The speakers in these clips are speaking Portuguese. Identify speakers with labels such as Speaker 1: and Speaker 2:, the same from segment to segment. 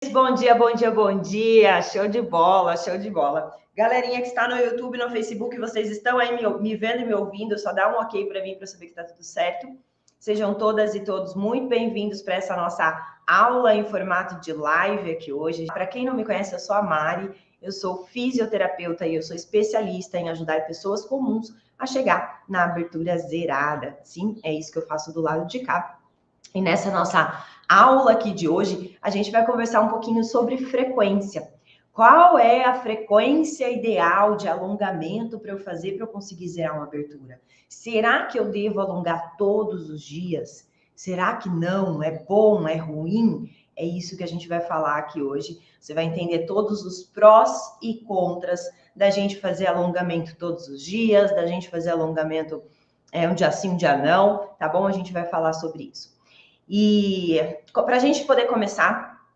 Speaker 1: Bom dia, bom dia, bom dia. Show de bola, show de bola. Galerinha que está no YouTube, no Facebook, vocês estão aí me vendo e me ouvindo? Só dá um ok para mim para saber que está tudo certo. Sejam todas e todos muito bem-vindos para essa nossa aula em formato de live aqui hoje. Para quem não me conhece, eu sou a Mari, eu sou fisioterapeuta e eu sou especialista em ajudar pessoas comuns a chegar na abertura zerada. Sim, é isso que eu faço do lado de cá. E nessa nossa aula aqui de hoje, a gente vai conversar um pouquinho sobre frequência. Qual é a frequência ideal de alongamento para eu fazer para eu conseguir zerar uma abertura? Será que eu devo alongar todos os dias? Será que não? É bom? É ruim? É isso que a gente vai falar aqui hoje. Você vai entender todos os prós e contras da gente fazer alongamento todos os dias, da gente fazer alongamento um dia sim, um dia não, tá bom? A gente vai falar sobre isso. E para a gente poder começar,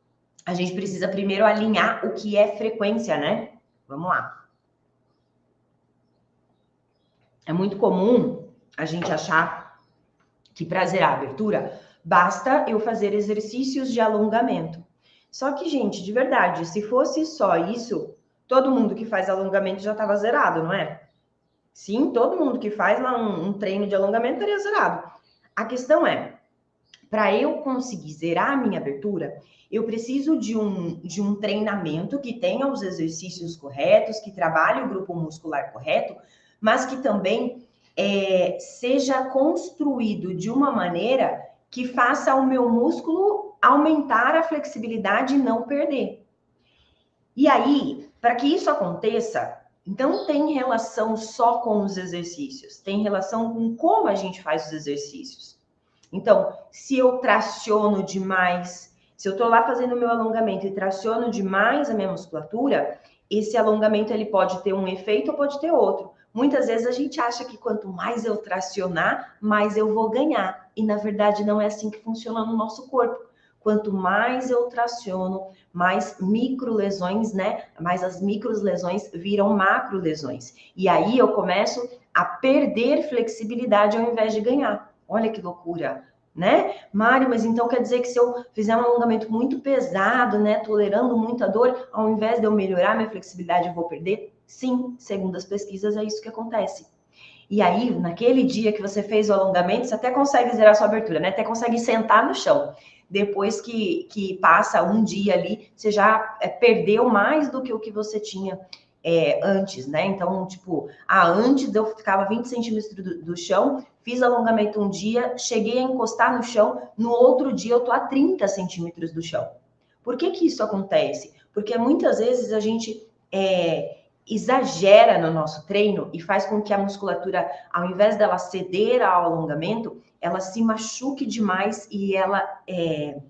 Speaker 1: a gente precisa primeiro alinhar o que é frequência, né? Vamos lá. É muito comum a gente achar que para zerar a abertura, basta eu fazer exercícios de alongamento. Só que, gente, de verdade, se fosse só isso, todo mundo que faz alongamento já estava zerado, não é? Sim, todo mundo que faz lá um treino de alongamento estaria zerado. A questão é, para eu conseguir zerar a minha abertura, eu preciso de um treinamento que tenha os exercícios corretos, que trabalhe o grupo muscular correto, mas que também seja construído de uma maneira que faça o meu músculo aumentar a flexibilidade e não perder. E aí, para que isso aconteça, não tem relação só com os exercícios, tem relação com como a gente faz os exercícios. Então, se eu traciono demais, se eu estou lá fazendo o meu alongamento e traciono demais a minha musculatura, esse alongamento ele pode ter um efeito ou pode ter outro. Muitas vezes a gente acha que quanto mais eu tracionar, mais eu vou ganhar. E na verdade não é assim que funciona no nosso corpo. Quanto mais eu traciono, mais microlesões, né? Mais as microlesões viram macrolesões. E aí eu começo a perder flexibilidade ao invés de ganhar. Olha que loucura, né? Mari, mas então quer dizer que se eu fizer um alongamento muito pesado, né, tolerando muita dor, ao invés de eu melhorar minha flexibilidade, eu vou perder? Sim, segundo as pesquisas, é isso que acontece. E aí, naquele dia que você fez o alongamento, você até consegue zerar a sua abertura, né? Até consegue sentar no chão. Depois que passa um dia ali, você já perdeu mais do que o que você tinha antes, né? Então, tipo, antes eu ficava 20 centímetros do chão, fiz alongamento um dia, cheguei a encostar no chão, no outro dia eu tô a 30 centímetros do chão. Por que que isso acontece? Porque muitas vezes a gente exagera no nosso treino e faz com que a musculatura, ao invés dela ceder ao alongamento, ela se machuque demais e ela tem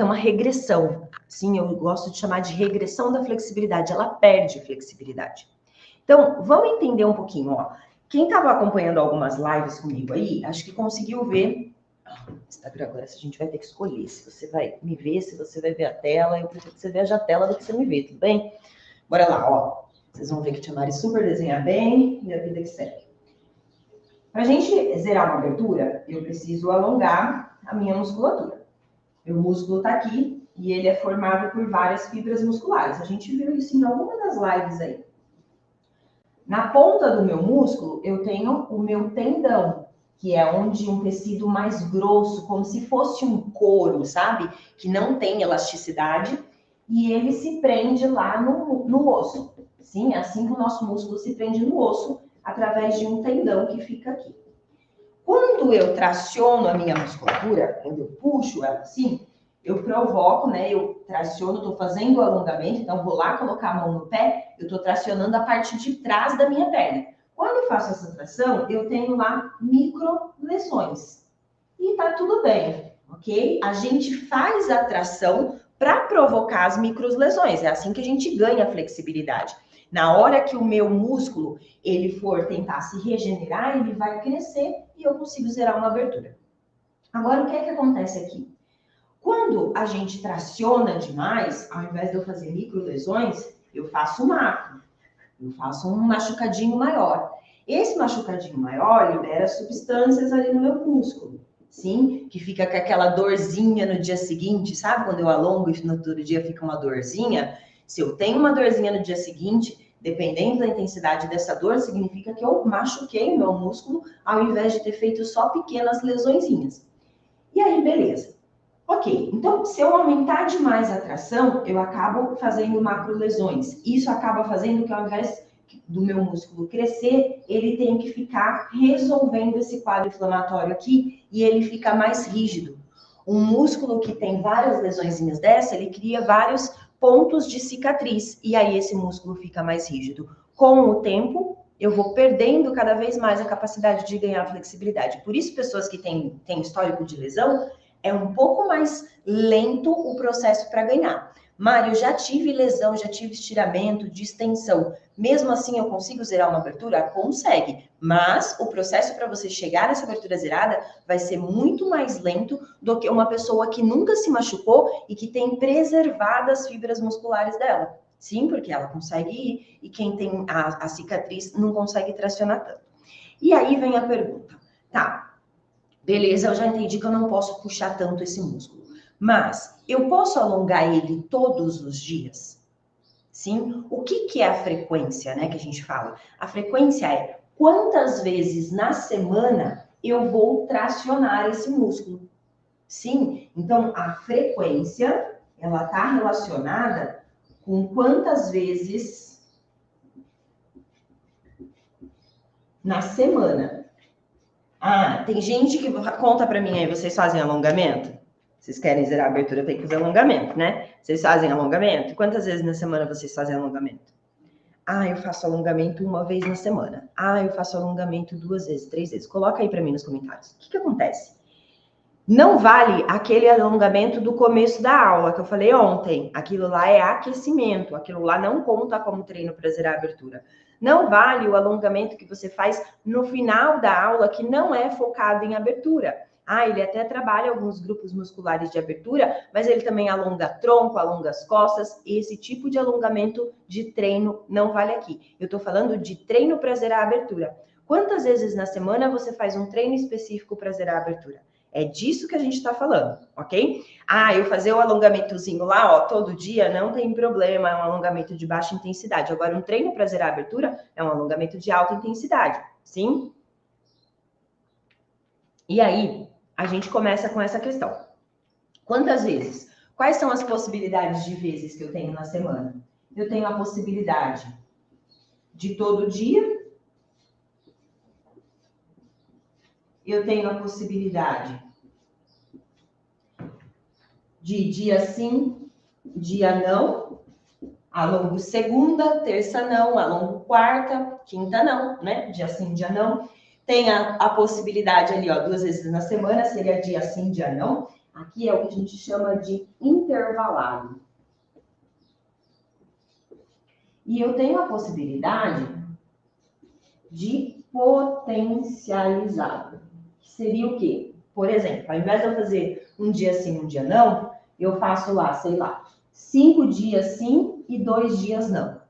Speaker 1: uma regressão. Sim, eu gosto de chamar de regressão da flexibilidade. Ela perde flexibilidade. Então, vamos entender um pouquinho, ó. Quem estava acompanhando algumas lives comigo aí, acho que conseguiu ver. Instagram, agora a gente vai ter que escolher se você vai me ver, se você vai ver a tela. Eu prefiro que você veja a tela do que você me vê, tudo bem? Bora lá, ó. Vocês vão ver que a Tia Mari super desenha bem e a vida que segue. Para a gente zerar uma abertura, eu preciso alongar a minha musculatura. Meu músculo está aqui e ele é formado por várias fibras musculares. A gente viu isso em alguma das lives aí. Na ponta do meu músculo, eu tenho o meu tendão, que é onde um tecido mais grosso, como se fosse um couro, sabe? Que não tem elasticidade, e ele se prende lá no osso. Sim, é assim que o nosso músculo se prende no osso, através de um tendão que fica aqui. Quando eu traciono a minha musculatura, quando eu puxo ela assim, eu provoco, né? Eu traciono, estou fazendo o alongamento, então vou lá colocar a mão no pé, eu estou tracionando a parte de trás da minha perna. Quando eu faço essa tração, eu tenho lá micro lesões. E tá tudo bem, ok? A gente faz a tração para provocar as micro lesões. É assim que a gente ganha flexibilidade. Na hora que o meu músculo ele for tentar se regenerar, ele vai crescer e eu consigo zerar uma abertura. Agora, o que é que acontece aqui? Quando a gente traciona demais, ao invés de eu fazer microlesões, eu faço macro. Eu faço um machucadinho maior. Esse machucadinho maior libera substâncias ali no meu músculo. sim, que fica com aquela dorzinha no dia seguinte, sabe? Quando eu alongo e no outro dia fica uma dorzinha. Se eu tenho uma dorzinha no dia seguinte, dependendo da intensidade dessa dor, significa que eu machuquei o meu músculo, ao invés de ter feito só pequenas lesõezinhas. E aí, beleza. Ok, então se eu aumentar demais a tração, eu acabo fazendo macrolesões. Isso acaba fazendo que ao invés do meu músculo crescer, ele tem que ficar resolvendo esse quadro inflamatório aqui e ele fica mais rígido. Um músculo que tem várias lesõezinhas dessa, ele cria vários pontos de cicatriz e aí esse músculo fica mais rígido. Com o tempo, eu vou perdendo cada vez mais a capacidade de ganhar flexibilidade. Por isso, pessoas que têm histórico de lesão, é um pouco mais lento o processo para ganhar. Mário, já tive lesão, já tive estiramento, distensão. Mesmo assim, eu consigo zerar uma abertura? Consegue. Mas o processo para você chegar nessa abertura zerada vai ser muito mais lento do que uma pessoa que nunca se machucou e que tem preservado as fibras musculares dela. Sim, porque ela consegue ir e quem tem a cicatriz não consegue tracionar tanto. E aí vem a pergunta. Tá, beleza, eu já entendi que eu não posso puxar tanto esse músculo. Mas eu posso alongar ele todos os dias? Sim? O que é a frequência, né, que a gente fala? A frequência é quantas vezes na semana eu vou tracionar esse músculo. Sim? Então, a frequência, ela está relacionada com quantas vezes na semana. Ah, tem gente que conta para mim aí, vocês fazem alongamento? Vocês querem zerar a abertura, tem que fazer alongamento, né? Vocês fazem alongamento? Quantas vezes na semana vocês fazem alongamento? Ah, eu faço alongamento uma vez na semana. Ah, eu faço alongamento 2 vezes, 3 vezes. Coloca aí para mim nos comentários. O que acontece? Não vale aquele alongamento do começo da aula que eu falei ontem. Aquilo lá é aquecimento. Aquilo lá não conta como treino para zerar a abertura. Não vale o alongamento que você faz no final da aula que não é focado em abertura. Ah, ele até trabalha alguns grupos musculares de abertura, mas ele também alonga tronco, alonga as costas. Esse tipo de alongamento de treino não vale aqui. Eu estou falando de treino para zerar a abertura. Quantas vezes na semana você faz um treino específico para zerar a abertura? É disso que a gente está falando, ok? Ah, eu fazer o alongamentozinho lá, ó, todo dia, não tem problema, é um alongamento de baixa intensidade. Agora, um treino para zerar a abertura é um alongamento de alta intensidade, sim? E aí, a gente começa com essa questão. Quantas vezes? Quais são as possibilidades de vezes que eu tenho na semana? Eu tenho a possibilidade de todo dia. Eu tenho a possibilidade de dia sim, dia não, alongo segunda, terça não, alongo quarta, quinta não, né? Dia sim, dia não. Tem a possibilidade ali, ó, 2 vezes na semana, seria dia sim, dia não. Aqui é o que a gente chama de intervalado. E eu tenho a possibilidade de potencializado. Que seria o quê? Por exemplo, ao invés de eu fazer um dia sim, um dia não, eu faço lá, sei lá, 5 dias sim e 2 dias não.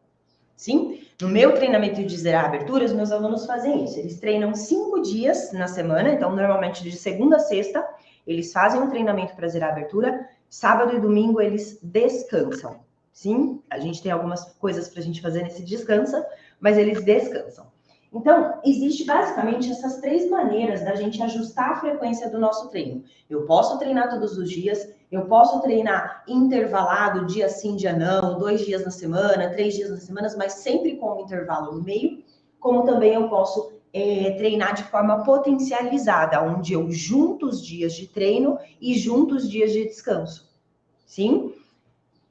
Speaker 1: Sim? No meu treinamento de zerar aberturas, meus alunos fazem isso. Eles treinam 5 dias na semana, então normalmente de segunda a sexta, eles fazem um treinamento para zerar abertura. Sábado e domingo eles descansam. Sim? A gente tem algumas coisas para a gente fazer nesse descanso, mas eles descansam. Então, existe basicamente essas 3 maneiras da gente ajustar a frequência do nosso treino. Eu posso treinar todos os dias, eu posso treinar intervalado, dia sim, dia não, 2 dias na semana, 3 dias na semana, mas sempre com um intervalo no meio, como também eu posso treinar de forma potencializada, onde eu junto os dias de treino e junto os dias de descanso. Sim?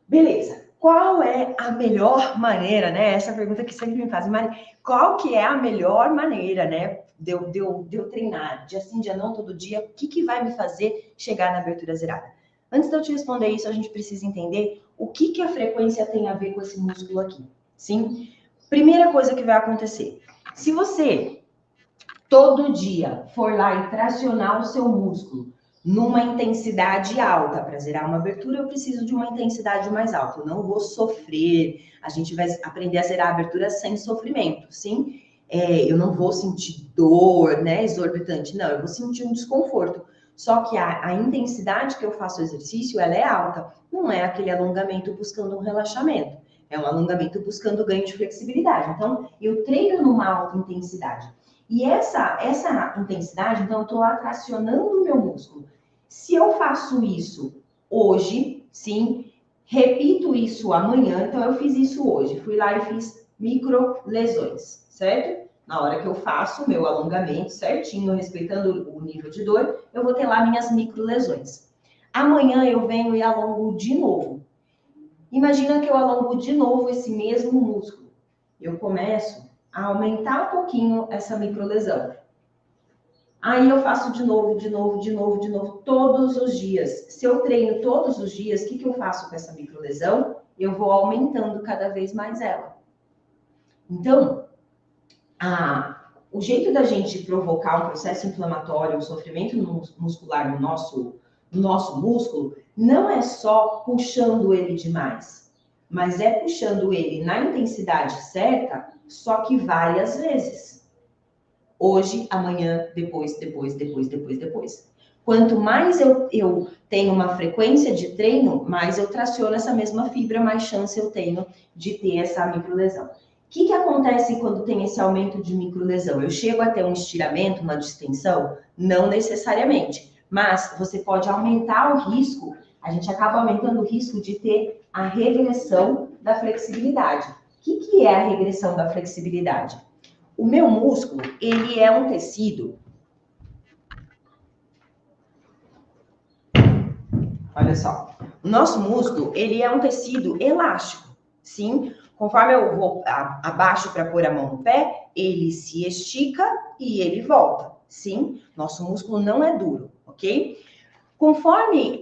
Speaker 1: Beleza. Qual é a melhor maneira, né? Essa pergunta que sempre me fazem, Mari, qual que é a melhor maneira, né? De eu treinar dia sim, dia não, todo dia? O que vai me fazer chegar na abertura zerada? Antes de eu te responder isso, a gente precisa entender o que a frequência tem a ver com esse músculo aqui, sim? Primeira coisa que vai acontecer. Se você todo dia for lá e tracionar o seu músculo numa intensidade alta, para zerar uma abertura, eu preciso de uma intensidade mais alta. Eu não vou sofrer. A gente vai aprender a zerar a abertura sem sofrimento, sim? Eu não vou sentir dor, né, exorbitante. Não, eu vou sentir um desconforto. Só que a intensidade que eu faço o exercício, ela é alta. Não é aquele alongamento buscando um relaxamento. É um alongamento buscando ganho de flexibilidade. Então, eu treino numa alta intensidade. E essa intensidade, então, eu estou atracionando o meu músculo. Se eu faço isso hoje, sim, repito isso amanhã, então eu fiz isso hoje. Fui lá e fiz micro lesões, certo? Na hora que eu faço o meu alongamento certinho, respeitando o nível de dor, eu vou ter lá minhas micro lesões. Amanhã eu venho e alongo de novo. Imagina que eu alongo de novo esse mesmo músculo. Eu começo a aumentar um pouquinho essa microlesão. Aí eu faço de novo, todos os dias. Se eu treino todos os dias, o que eu faço com essa microlesão? Eu vou aumentando cada vez mais ela. Então, o jeito da gente provocar um processo inflamatório, um sofrimento muscular no nosso músculo, não é só puxando ele demais, mas é puxando ele na intensidade certa, só que várias vezes. Hoje, amanhã, depois. Quanto mais eu tenho uma frequência de treino, mais eu traciono essa mesma fibra, mais chance eu tenho de ter essa microlesão. O que acontece quando tem esse aumento de microlesão? Eu chego a ter um estiramento, uma distensão? Não necessariamente, mas você pode aumentar o risco, a gente acaba aumentando o risco de ter a regressão da flexibilidade. O que é a regressão da flexibilidade? O meu músculo, ele é um tecido. Olha só, o nosso músculo, ele é um tecido elástico, sim? Conforme eu vou abaixo para pôr a mão no pé, ele se estica e ele volta, sim? Nosso músculo não é duro, ok? Conforme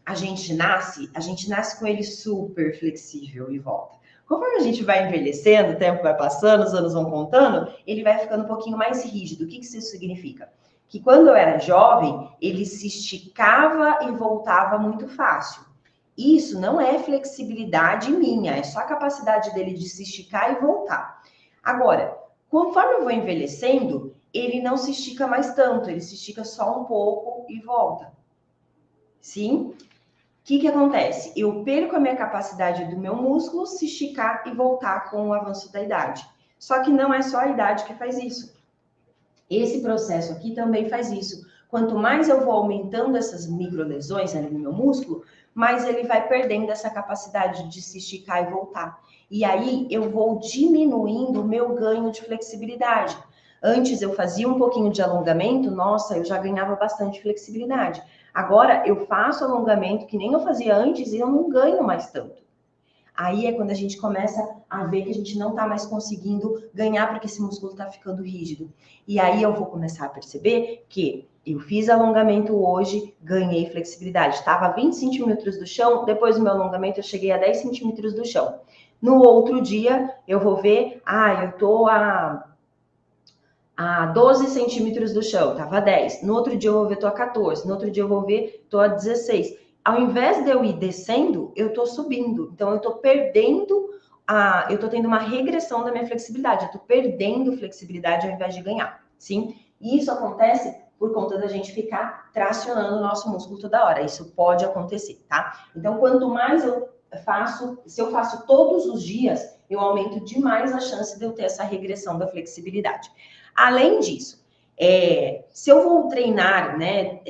Speaker 1: a gente nasce com ele super flexível e volta. Conforme a gente vai envelhecendo, o tempo vai passando, os anos vão contando, ele vai ficando um pouquinho mais rígido. O que isso significa? Que quando eu era jovem, ele se esticava e voltava muito fácil. Isso não é flexibilidade minha, é só a capacidade dele de se esticar e voltar. Agora, conforme eu vou envelhecendo, ele não se estica mais tanto, ele se estica só um pouco e volta. Sim? O que acontece? Eu perco a minha capacidade do meu músculo se esticar e voltar com o avanço da idade. Só que não é só a idade que faz isso. Esse processo aqui também faz isso. Quanto mais eu vou aumentando essas microlesões ali no meu músculo, mais ele vai perdendo essa capacidade de se esticar e voltar. E aí eu vou diminuindo o meu ganho de flexibilidade. Antes eu fazia um pouquinho de alongamento, nossa, eu já ganhava bastante flexibilidade. Agora eu faço alongamento que nem eu fazia antes e eu não ganho mais tanto. Aí é quando a gente começa a ver que a gente não está mais conseguindo ganhar porque esse músculo está ficando rígido. E aí eu vou começar a perceber que eu fiz alongamento hoje, ganhei flexibilidade. Estava a 20 centímetros do chão, depois do meu alongamento eu cheguei a 10 centímetros do chão. No outro dia eu vou ver, eu estou a 12 centímetros do chão, estava a 10. No outro dia eu vou ver, estou a 14. No outro dia eu vou ver, estou a 16. Ao invés de eu ir descendo, eu estou subindo. Então, eu estou perdendo, eu estou tendo uma regressão da minha flexibilidade. Eu estou perdendo flexibilidade ao invés de ganhar, sim? E isso acontece por conta da gente ficar tracionando o nosso músculo toda hora. Isso pode acontecer, tá? Então, quanto mais eu faço, se eu faço todos os dias, eu aumento demais a chance de eu ter essa regressão da flexibilidade. Além disso, se eu vou treinar, né?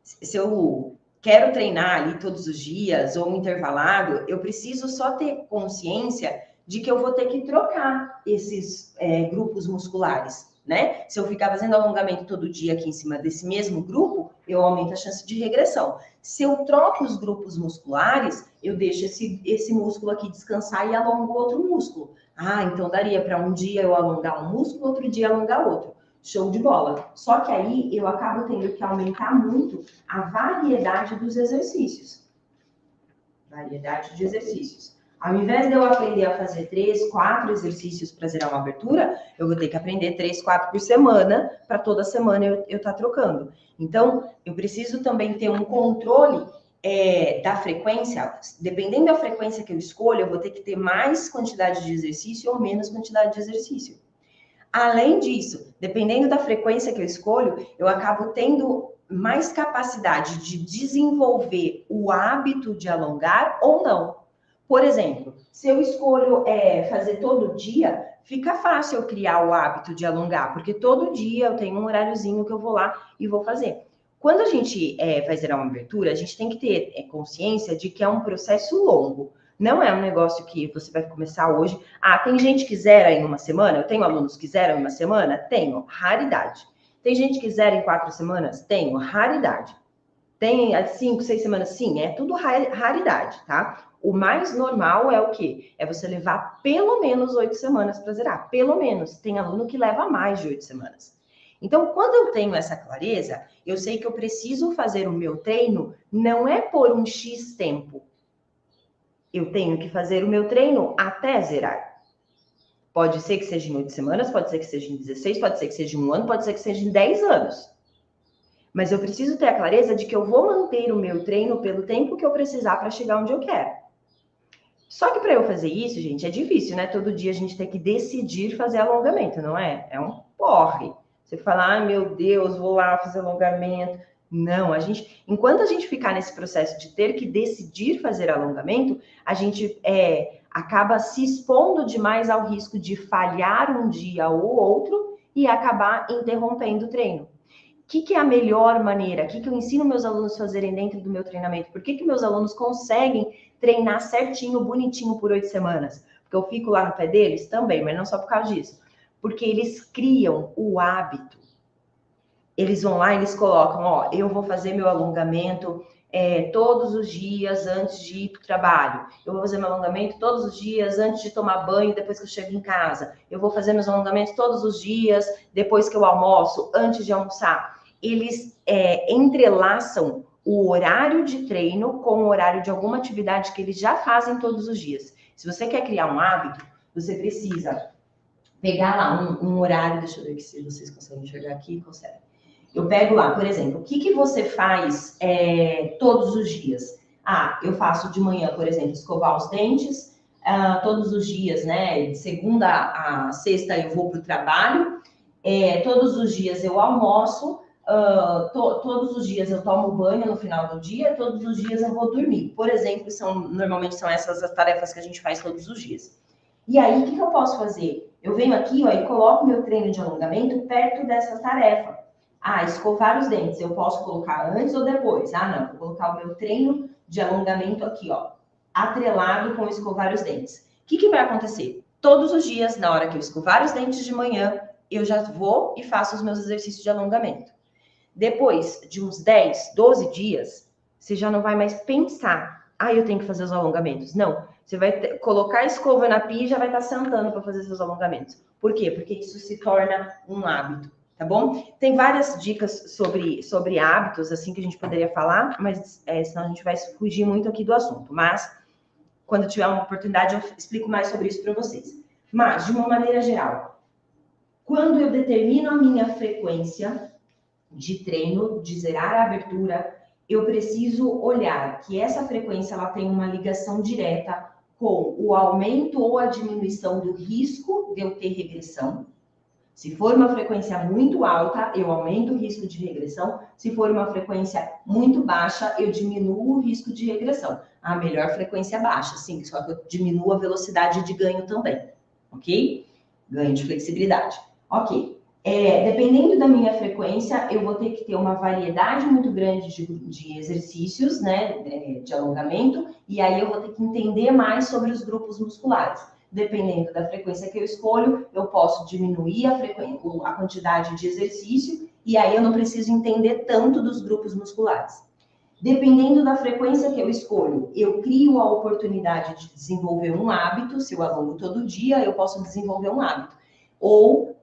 Speaker 1: Se eu quero treinar ali todos os dias ou intervalado, eu preciso só ter consciência de que eu vou ter que trocar esses grupos musculares, né? Se eu ficar fazendo alongamento todo dia aqui em cima desse mesmo grupo, eu aumento a chance de regressão. Se eu troco os grupos musculares, eu deixo esse músculo aqui descansar e alongo outro músculo. Então daria para um dia eu alongar um músculo, outro dia alongar outro. Show de bola. Só que aí eu acabo tendo que aumentar muito a variedade dos exercícios. Variedade de exercícios. Ao invés de eu aprender a fazer 3, 4 exercícios para zerar uma abertura, eu vou ter que aprender 3, 4 por semana, para toda semana eu estar trocando. Então, eu preciso também ter um controle da frequência. Dependendo da frequência que eu escolho, eu vou ter que ter mais quantidade de exercício ou menos quantidade de exercício. Além disso, dependendo da frequência que eu escolho, eu acabo tendo mais capacidade de desenvolver o hábito de alongar ou não. Por exemplo, se eu escolho fazer todo dia, fica fácil eu criar o hábito de alongar, porque todo dia eu tenho um horáriozinho que eu vou lá e vou fazer. Quando a gente vai zerar uma abertura, a gente tem que ter consciência de que é um processo longo. Não é um negócio que você vai começar hoje. Ah, tem gente que zera em uma semana? Eu tenho alunos que zeram em uma semana? Tenho, raridade. Tem gente que zera em 4 semanas? Tenho, raridade. Tem 5, 6 semanas? Sim, é tudo raridade, tá? O mais normal é o quê? É você levar pelo menos 8 semanas para zerar. Pelo menos. Tem aluno que leva mais de 8 semanas. Então, quando eu tenho essa clareza, eu sei que eu preciso fazer o meu treino não é por um X tempo. Eu tenho que fazer o meu treino até zerar. Pode ser que seja em 8 semanas, pode ser que seja em 16, pode ser que seja em 1 ano, pode ser que seja em 10 anos. Mas eu preciso ter a clareza de que eu vou manter o meu treino pelo tempo que eu precisar para chegar onde eu quero. Só que para eu fazer isso, gente, é difícil, né? Todo dia a gente tem que decidir fazer alongamento, não é? É um porre. Você fala, ai meu Deus, vou lá fazer alongamento. Não, enquanto a gente ficar nesse processo de ter que decidir fazer alongamento, a gente acaba se expondo demais ao risco de falhar um dia ou outro e acabar interrompendo o treino. O que é a melhor maneira? O que eu ensino meus alunos a fazerem dentro do meu treinamento? Por que meus alunos conseguem treinar certinho, bonitinho por 8 semanas? Porque eu fico lá no pé deles? Também, mas não só por causa disso. Porque eles criam o hábito. Eles vão lá e eles colocam, ó, eu vou fazer meu alongamento todos os dias antes de ir para o trabalho. Eu vou fazer meu alongamento todos os dias antes de tomar banho, depois que eu chego em casa. Eu vou fazer meus alongamentos todos os dias depois que eu almoço, antes de almoçar. Eles entrelaçam o horário de treino com o horário de alguma atividade que eles já fazem todos os dias. Se você quer criar um hábito, você precisa pegar lá um horário, deixa eu ver se vocês conseguem enxergar aqui, conseguem. Eu pego lá, por exemplo, o que você faz todos os dias? Ah, eu faço de manhã, por exemplo, escovar os dentes, todos os dias, né? De segunda a sexta eu vou para o trabalho, todos os dias eu almoço, todos os dias eu tomo banho no final do dia, todos os dias eu vou dormir. Por exemplo, normalmente são essas as tarefas que a gente faz todos os dias. E aí, o que eu posso fazer? Eu venho aqui, ó, e coloco meu treino de alongamento perto dessa tarefa. Ah, escovar os dentes, eu posso colocar antes ou depois? Ah, não, vou colocar o meu treino de alongamento aqui, ó, atrelado com escovar os dentes. O que vai acontecer? Todos os dias, na hora que eu escovar os dentes de manhã, eu já vou e faço os meus exercícios de alongamento. Depois de uns 10, 12 dias, você já não vai mais pensar, ah, eu tenho que fazer os alongamentos. Não, você vai colocar a escova na pia e já vai estar sentando para fazer seus alongamentos. Por quê? Porque isso se torna um hábito. Tá bom? Tem várias dicas sobre hábitos, assim, que a gente poderia falar, mas senão a gente vai fugir muito aqui do assunto. Mas, quando eu tiver uma oportunidade, eu explico mais sobre isso para vocês. Mas, de uma maneira geral, quando eu determino a minha frequência de treino, de zerar a abertura, eu preciso olhar que essa frequência ela tem uma ligação direta com o aumento ou a diminuição do risco de eu ter regressão. Se for uma frequência muito alta, eu aumento o risco de regressão. Se for uma frequência muito baixa, eu diminuo o risco de regressão. A melhor frequência baixa, sim, só que eu diminuo a velocidade de ganho também, ok? Ganho de flexibilidade. Ok. Dependendo da minha frequência, eu vou ter que ter uma variedade muito grande de exercícios, né, de alongamento, e aí eu vou ter que entender mais sobre os grupos musculares. Dependendo da frequência que eu escolho, eu posso diminuir a quantidade de exercício e aí eu não preciso entender tanto dos grupos musculares. Dependendo da frequência que eu escolho, eu crio a oportunidade de desenvolver um hábito. Se eu alongo todo dia, eu posso desenvolver um hábito. Ou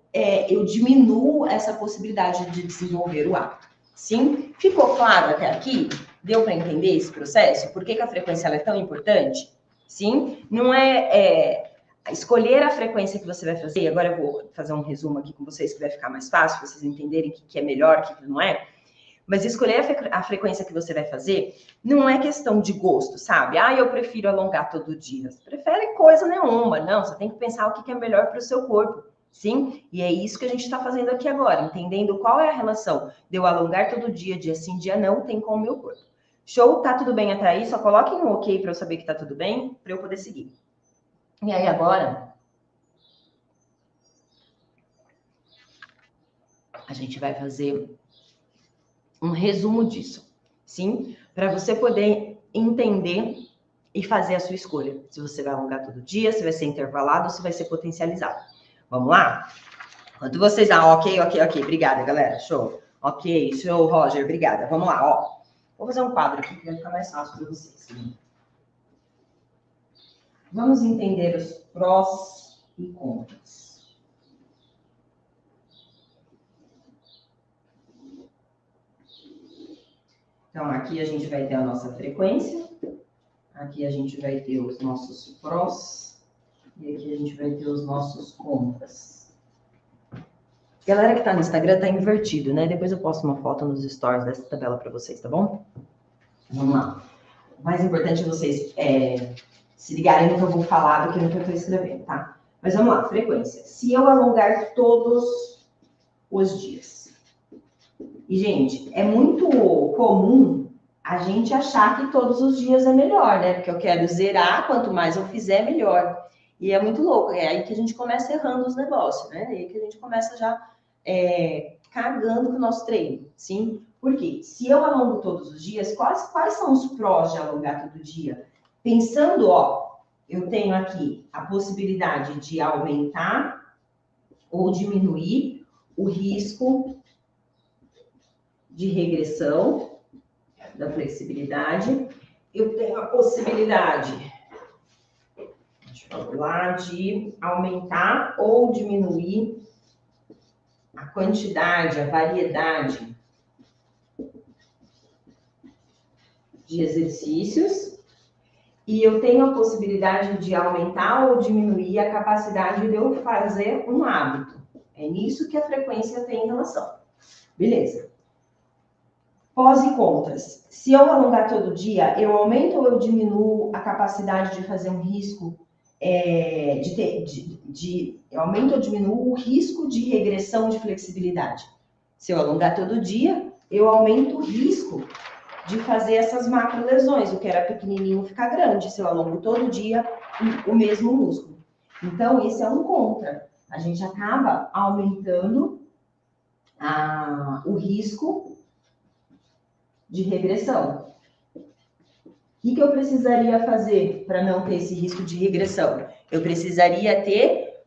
Speaker 1: eu diminuo essa possibilidade de desenvolver o hábito. Sim? Ficou claro até aqui? Deu para entender esse processo? Por que a frequência ela é tão importante? Sim? Não escolher a frequência que você vai fazer. Agora eu vou fazer um resumo aqui com vocês que vai ficar mais fácil, para vocês entenderem o que é melhor, o que não é. Mas escolher a frequência que você vai fazer não é questão de gosto, sabe? Ah, eu prefiro alongar todo dia. Você prefere coisa nenhuma. Não, você tem que pensar o que é melhor para o seu corpo. Sim? E é isso que a gente está fazendo aqui agora, entendendo qual é a relação de eu alongar todo dia, dia sim, dia não, tem com o meu corpo. Show? Tá tudo bem até aí? Só coloquem um ok para eu saber que tá tudo bem, para eu poder seguir. E aí agora, a gente vai fazer um resumo disso, sim? Para você poder entender e fazer a sua escolha. Se você vai alongar todo dia, se vai ser intervalado, se vai ser potencializado. Vamos lá? Quando vocês... ok. Obrigada, galera. Show. Ok, show, Roger. Obrigada. Vamos lá, ó. Vou fazer um quadro aqui que vai ficar mais fácil para vocês. Vamos entender os prós e contras. Então, aqui a gente vai ter a nossa frequência. Aqui a gente vai ter os nossos prós. E aqui a gente vai ter os nossos contras. Galera que tá no Instagram tá invertido, né? Depois eu posto uma foto nos stories dessa tabela para vocês, tá bom? Vamos lá. O mais importante é vocês se ligarem no que eu vou falar do que no que eu estou escrevendo, tá? Mas vamos lá, frequência. Se eu alongar todos os dias. E, gente, é muito comum a gente achar que todos os dias é melhor, né? Porque eu quero zerar, quanto mais eu fizer, melhor. E é muito louco. É aí que a gente começa errando os negócios, né? É aí que a gente começa já cagando com o nosso treino, sim? Porque se eu alongo todos os dias, quais são os prós de alongar todo dia? Pensando, ó, eu tenho aqui a possibilidade de aumentar ou diminuir o risco de regressão da flexibilidade. Eu tenho a possibilidade, deixa eu falar, de aumentar ou diminuir a quantidade, a variedade de exercícios, e eu tenho a possibilidade de aumentar ou diminuir a capacidade de eu fazer um hábito. É nisso que a frequência tem relação. Beleza. Pós e contras. Se eu alongar todo dia, eu aumento ou eu diminuo a capacidade de fazer um risco, eu aumento ou diminuo o risco de regressão de flexibilidade. Se eu alongar todo dia, eu aumento o risco de fazer essas macro lesões, o que era pequenininho ficar grande, se eu alongo todo dia o mesmo músculo. Então, esse é um contra. A gente acaba aumentando o risco de regressão. O que eu precisaria fazer para não ter esse risco de regressão? Eu precisaria ter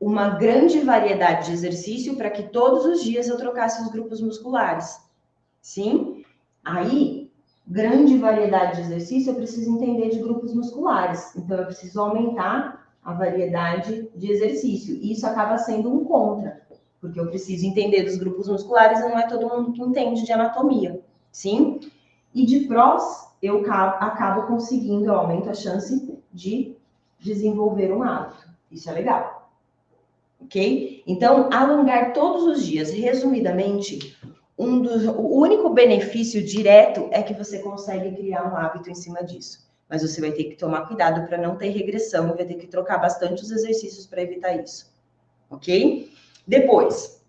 Speaker 1: uma grande variedade de exercício para que todos os dias eu trocasse os grupos musculares. Sim? Aí, grande variedade de exercício, eu preciso entender de grupos musculares. Então, eu preciso aumentar a variedade de exercício. E isso acaba sendo um contra, porque eu preciso entender dos grupos musculares e não é todo mundo que entende de anatomia. Sim? E de prós, eu acabo conseguindo, eu aumento a chance de desenvolver um hábito. Isso é legal. Ok? Então, alongar todos os dias, resumidamente, o único benefício direto é que você consegue criar um hábito em cima disso. Mas você vai ter que tomar cuidado para não ter regressão e vai ter que trocar bastante os exercícios para evitar isso. Ok? Depois,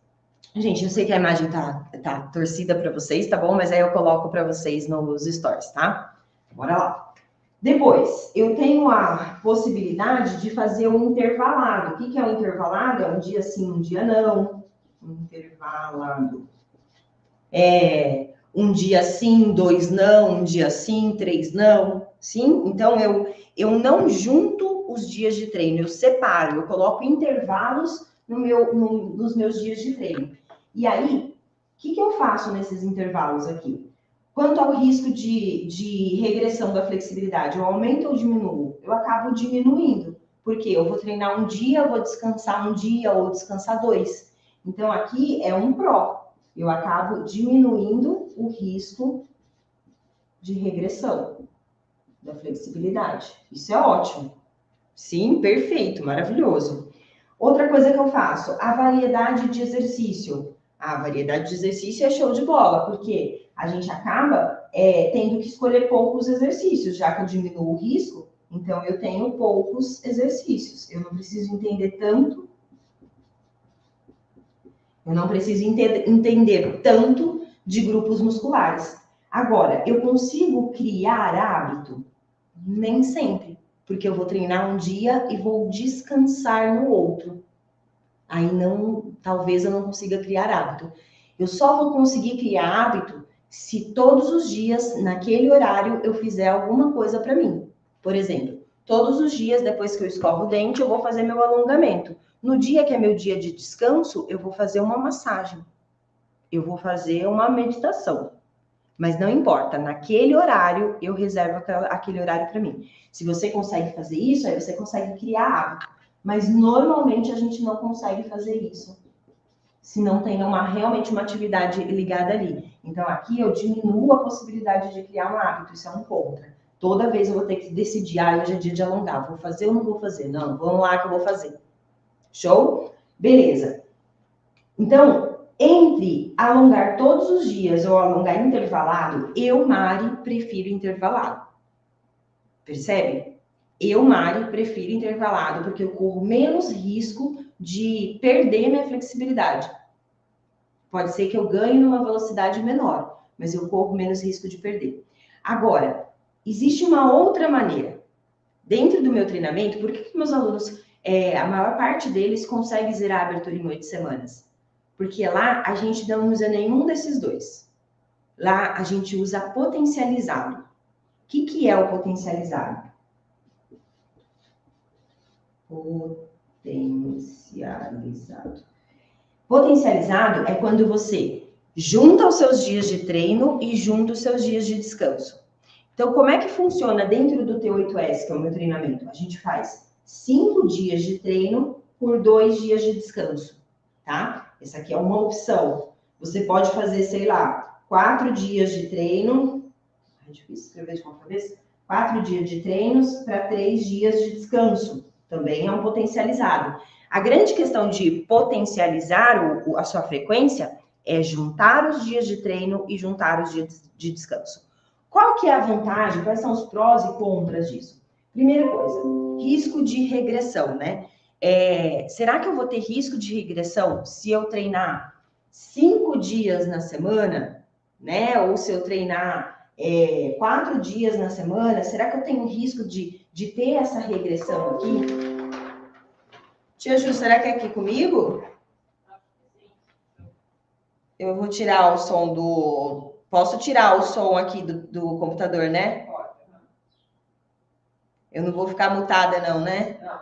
Speaker 1: gente, eu sei que a imagem tá torcida para vocês, tá bom? Mas aí eu coloco para vocês nos stories, tá? Bora lá. Depois, eu tenho a possibilidade de fazer um intervalado. O que é um intervalado? É um dia sim, um dia não. Um intervalado. Um dia sim, 2 não, um dia sim, 3 não, sim? Então, eu não junto os dias de treino, eu separo, eu coloco intervalos nos meus dias de treino. E aí, o que eu faço nesses intervalos aqui? Quanto ao risco de regressão da flexibilidade, eu aumento ou diminuo? Eu acabo diminuindo, porque eu vou treinar um dia, eu vou descansar um dia ou descansar 2. Então, aqui é um pró. Eu acabo diminuindo o risco de regressão da flexibilidade. Isso é ótimo. Sim, perfeito, maravilhoso. Outra coisa que eu faço, a variedade de exercício. A variedade de exercício é show de bola, porque a gente acaba tendo que escolher poucos exercícios, já que eu diminuo o risco, então eu tenho poucos exercícios. Eu não preciso entender tanto Eu não preciso entender tanto de grupos musculares. Agora, eu consigo criar hábito? Nem sempre, porque eu vou treinar um dia e vou descansar no outro. Aí não, talvez eu não consiga criar hábito. Eu só vou conseguir criar hábito se todos os dias, naquele horário, eu fizer alguma coisa para mim. Por exemplo, todos os dias, depois que eu escovo o dente, eu vou fazer meu alongamento. No dia que é meu dia de descanso, eu vou fazer uma massagem. Eu vou fazer uma meditação. Mas não importa, naquele horário, eu reservo aquele horário para mim. Se você consegue fazer isso, aí você consegue criar hábito. Mas normalmente a gente não consegue fazer isso se não tem realmente uma atividade ligada ali. Então aqui eu diminuo a possibilidade de criar um hábito, isso é um contra. Toda vez eu vou ter que decidir, hoje é dia de alongar, vou fazer ou não vou fazer? Não, vamos lá que eu vou fazer. Show? Beleza. Então, entre alongar todos os dias ou alongar intervalado, eu, Mari, prefiro intervalado. Percebe? Eu, Mari, prefiro intervalado, porque eu corro menos risco de perder minha flexibilidade. Pode ser que eu ganhe numa velocidade menor, mas eu corro menos risco de perder. Agora, existe uma outra maneira. Dentro do meu treinamento, por que meus alunos, a maior parte deles consegue zerar a abertura em 8 semanas? Porque lá a gente não usa nenhum desses dois. Lá a gente usa potencializado. O que é o potencializado? Potencializado. Potencializado é quando você junta os seus dias de treino e junta os seus dias de descanso. Então, como é que funciona dentro do T8S, que é o meu treinamento? A gente faz 5 dias de treino por 2 dias de descanso, tá? Essa aqui é uma opção. Você pode fazer, sei lá, 4 dias de treino. É difícil escrever de uma vez. 4 dias de treinos para 3 dias de descanso. Também é um potencializado. A grande questão de potencializar a sua frequência é juntar os dias de treino e juntar os dias de descanso. Qual que é a vantagem? Quais são os prós e contras disso? Primeira coisa, risco de regressão, né? Será que eu vou ter risco de regressão se eu treinar 5 dias na semana, né? Ou se eu treinar 4 dias na semana? Será que eu tenho risco de ter essa regressão aqui? Tia Ju, será que é aqui comigo? Eu vou tirar o som do... Posso tirar o som aqui do computador, né? Pode. Eu não vou ficar mutada não, né? Não.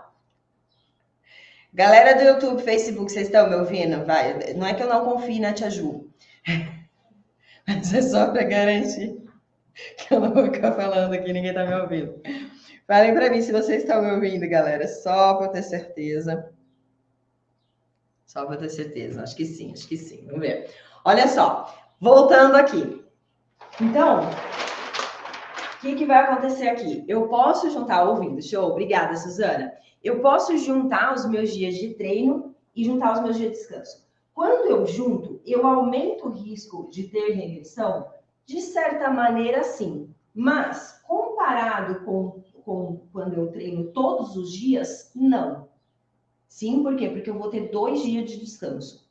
Speaker 1: Galera do YouTube, Facebook, vocês estão me ouvindo? Vai. Não é que eu não confie na Tia Ju. Mas é só para garantir que eu não vou ficar falando aqui, ninguém tá me ouvindo. Falem para mim se vocês estão me ouvindo, galera. Só para ter certeza. Só para ter certeza. Acho que sim, acho que sim. Vamos ver. Olha só. Voltando aqui. Então, o que vai acontecer aqui? Eu posso juntar, ouvindo, show, obrigada, Suzana. Eu posso juntar os meus dias de treino e juntar os meus dias de descanso. Quando eu junto, eu aumento o risco de ter regressão? De certa maneira, sim. Mas, comparado com quando eu treino todos os dias, não. Sim, por quê? Porque eu vou ter 2 dias de descanso.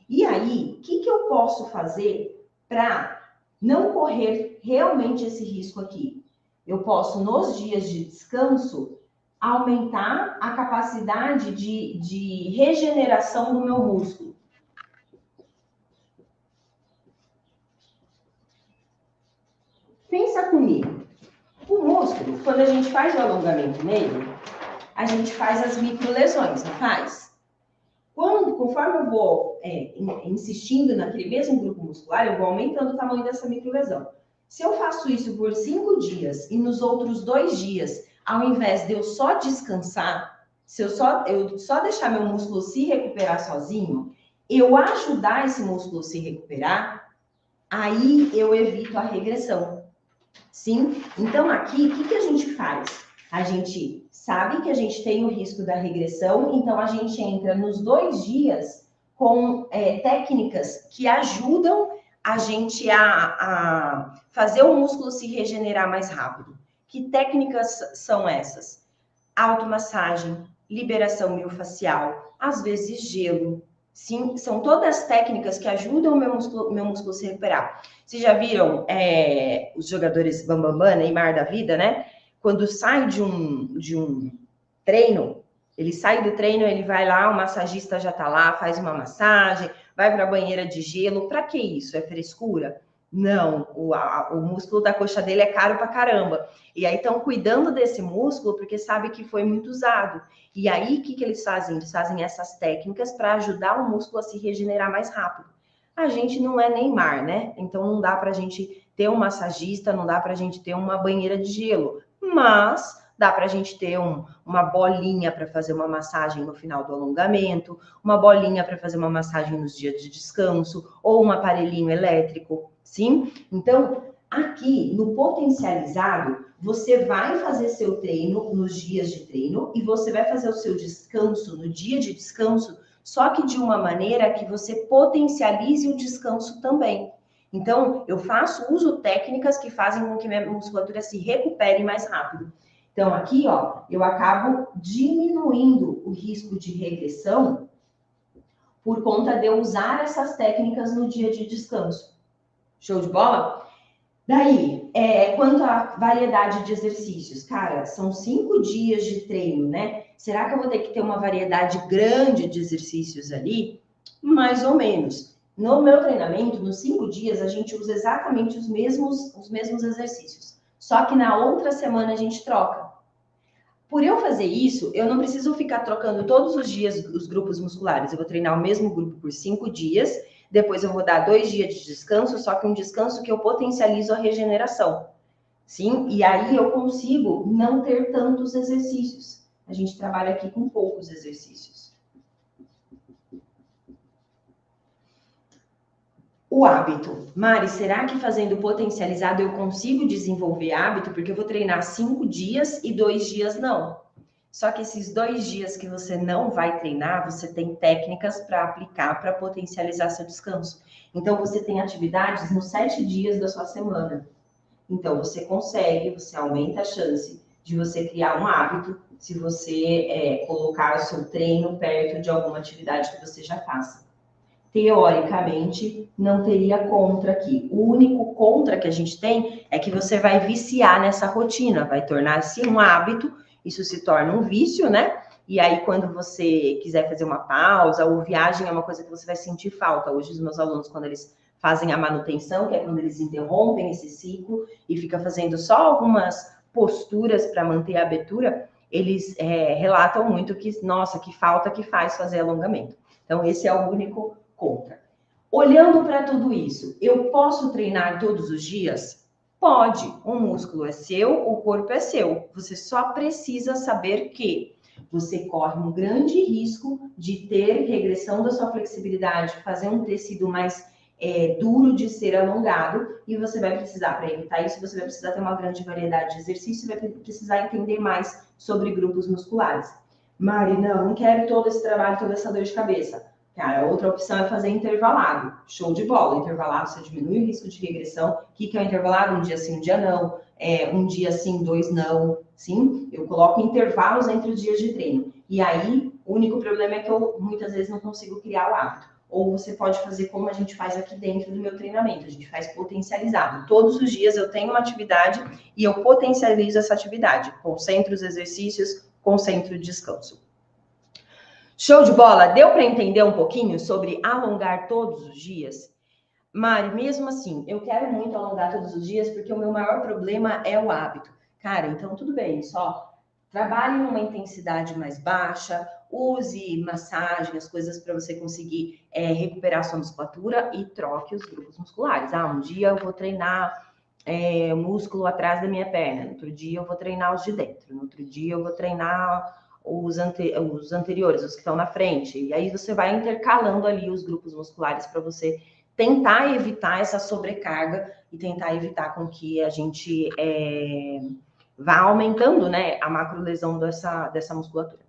Speaker 1: E aí, o que eu posso fazer para não correr realmente esse risco aqui? Eu posso, nos dias de descanso, aumentar a capacidade de regeneração do meu músculo. Pensa comigo. O músculo, quando a gente faz o alongamento nele, a gente faz as microlesões, não faz? Conforme eu vou insistindo naquele mesmo grupo muscular, eu vou aumentando o tamanho dessa microlesão. Se eu faço isso por 5 dias e nos outros 2 dias, ao invés de eu só descansar, se eu só deixar meu músculo se recuperar sozinho, eu ajudar esse músculo a se recuperar, aí eu evito a regressão. Sim? Então aqui, o que a gente faz? A gente sabe que a gente tem o risco da regressão, então a gente entra nos 2 dias com técnicas que ajudam a gente a fazer o músculo se regenerar mais rápido. Que técnicas são essas? Automassagem, liberação miofascial, às vezes gelo, Sim, são todas técnicas que ajudam o meu músculo a se recuperar. Vocês já viram os jogadores bambambam, Neymar da vida, né? Quando sai de um treino, ele sai do treino, ele vai lá, o massagista já tá lá, faz uma massagem, vai para a banheira de gelo. Para que isso? É frescura? Não, o músculo da coxa dele é caro pra caramba. E aí estão cuidando desse músculo porque sabe que foi muito usado. E aí, o que eles fazem? Eles fazem essas técnicas para ajudar o músculo a se regenerar mais rápido. A gente não é Neymar, né? Então não dá para a gente ter um massagista, não dá para a gente ter uma banheira de gelo. Mas dá para a gente ter uma bolinha para fazer uma massagem no final do alongamento, uma bolinha para fazer uma massagem nos dias de descanso, ou um aparelhinho elétrico, sim? Então, aqui no potencializado, você vai fazer seu treino nos dias de treino e você vai fazer o seu descanso no dia de descanso, só que de uma maneira que você potencialize o descanso também. Então, eu uso técnicas que fazem com que minha musculatura se recupere mais rápido. Então, aqui, ó, eu acabo diminuindo o risco de regressão por conta de eu usar essas técnicas no dia de descanso. Show de bola? Daí, quanto à variedade de exercícios, cara, são 5 dias de treino, né? Será que eu vou ter que ter uma variedade grande de exercícios ali? Mais ou menos. No meu treinamento, nos 5 dias, a gente usa exatamente os mesmos exercícios. Só que na outra semana a gente troca. Por eu fazer isso, eu não preciso ficar trocando todos os dias os grupos musculares. Eu vou treinar o mesmo grupo por 5 dias, depois eu vou dar 2 dias de descanso, só que um descanso que eu potencializo a regeneração. Sim? E aí eu consigo não ter tantos exercícios. A gente trabalha aqui com poucos exercícios. O hábito. Mari, será que fazendo potencializado eu consigo desenvolver hábito? Porque eu vou treinar 5 dias e 2 dias não. Só que esses 2 dias que você não vai treinar, você tem técnicas para aplicar para potencializar seu descanso. Então, você tem atividades nos 7 dias da sua semana. Então, você aumenta a chance de você criar um hábito se você colocar o seu treino perto de alguma atividade que você já faça. Teoricamente, não teria contra aqui. O único contra que a gente tem é que você vai viciar nessa rotina, vai tornar-se um hábito, isso se torna um vício, né? E aí, quando você quiser fazer uma pausa ou viagem, é uma coisa que você vai sentir falta. Hoje, os meus alunos, quando eles fazem a manutenção, que é quando eles interrompem esse ciclo e fica fazendo só algumas posturas para manter a abertura, eles relatam muito que, nossa, que falta que faz fazer alongamento. Então, esse é o único contra. Olhando para tudo isso, eu posso treinar todos os dias? Pode. O músculo é seu, o corpo é seu. Você só precisa saber que você corre um grande risco de ter regressão da sua flexibilidade, fazer um tecido mais duro de ser alongado, e você vai precisar, para evitar isso, você vai precisar ter uma grande variedade de exercícios, vai precisar entender mais sobre grupos musculares. Mari, não quero todo esse trabalho, toda essa dor de cabeça. Cara, outra opção é fazer intervalado. Show de bola. Intervalado, você diminui o risco de regressão. O que é o intervalado? Um dia sim, um dia não. Um dia sim, 2 não. Sim? Eu coloco intervalos entre os dias de treino. E aí, o único problema é que eu, muitas vezes, não consigo criar o hábito. Ou você pode fazer como a gente faz aqui dentro do meu treinamento. A gente faz potencializado. Todos os dias eu tenho uma atividade e eu potencializo essa atividade. Concentro os exercícios, concentro o descanso. Show de bola? Deu para entender um pouquinho sobre alongar todos os dias? Mari, mesmo assim, eu quero muito alongar todos os dias porque o meu maior problema é o hábito. Cara, então tudo bem, só trabalhe numa intensidade mais baixa, use massagem, as coisas para você conseguir recuperar sua musculatura e troque os grupos musculares. Um dia eu vou treinar o músculo atrás da minha perna, no outro dia eu vou treinar os de dentro, no outro dia eu vou treinar os anteriores, os que estão na frente. E aí você vai intercalando ali os grupos musculares para você tentar evitar essa sobrecarga e tentar evitar com que a gente vá aumentando, né, a macrolesão dessa musculatura.